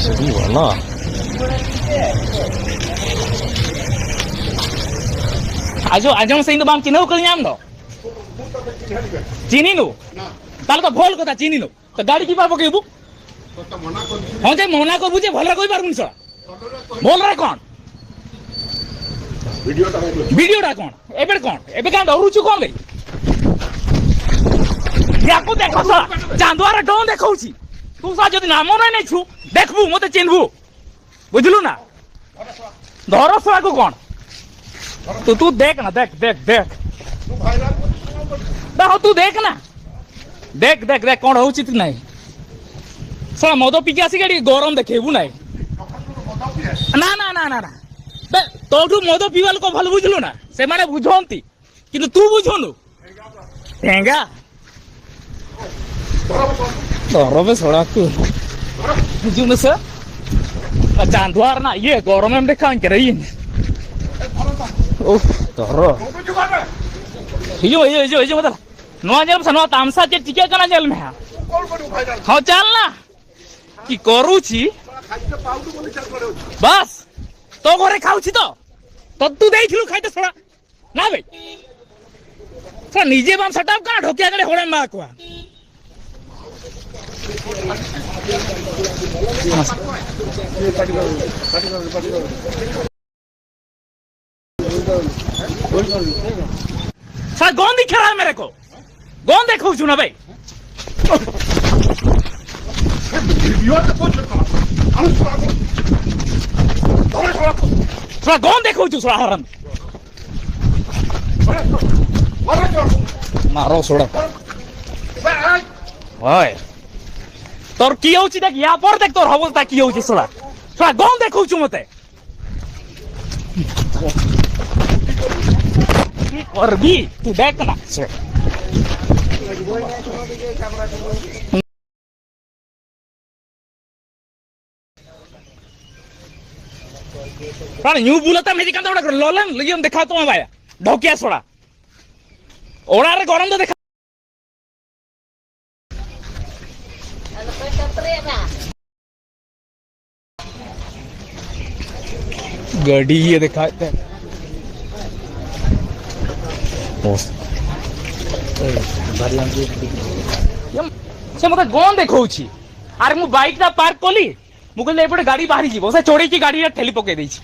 ଭଲ आज से बाम चिन्ह कर चिन्हनु ताले तो भल कथा चिन्हनु तो गाड़ी की पकेबू हाँ जे मना करबू जे भल कहि पारबुनी सला बोल रे कौन वीडियोटा कौन एबे का डरुछु कौन बे याको देखो सला चांदुआर डोन देखौछि तू सा जदि नाम नै छु देखबू मते चिन्हबू बुझलु ना धर सला को कौन तू देख ना देख देख देख तू देख ना देख देख देख कौन हो नहीं सर मद पिकी आसिक गरम देखेबू ना ना ना ना ना ना तोठू मद पीवा लोक भल बुझलु ना से माने बुझंती किंतु तू बुझनु ठेंगा धरबे सड़ा तू बुझुन से चांदुआर ना ये गरम में देखा रही ओह धर हिजो मतलब नवा जेल से नवा तामसा जे टिके कना जेल में हां चल ना की करूची बस तो घरे खाउची तो तू देइथिलु खाइते सड़ा ना बे सर निजे बाम सेटअप कना ढोकिया गडे होडे मा को सर कौन दिख रहा है मेरे को कौन देखो ना भाई कौन देखो हरन मारो सोड़ा ओए तोर की होची देख या पर देख तोर अवस्था की होची सोड़ा कौन देखो मते और भी तू देख ना न्यू बुलता मेजिक लोलन लियम देखा तो भाई ढोकिया सोड़ा ओड़ा रे गरम तो देखा गाड़ी ये देखा से मत गन देखौछि आरे मु बाइक ता पार्क कली मु कहले एपटे गाड़ी बाहरी जीवो से चोड़ी की गाड़ी ठेली पके देछि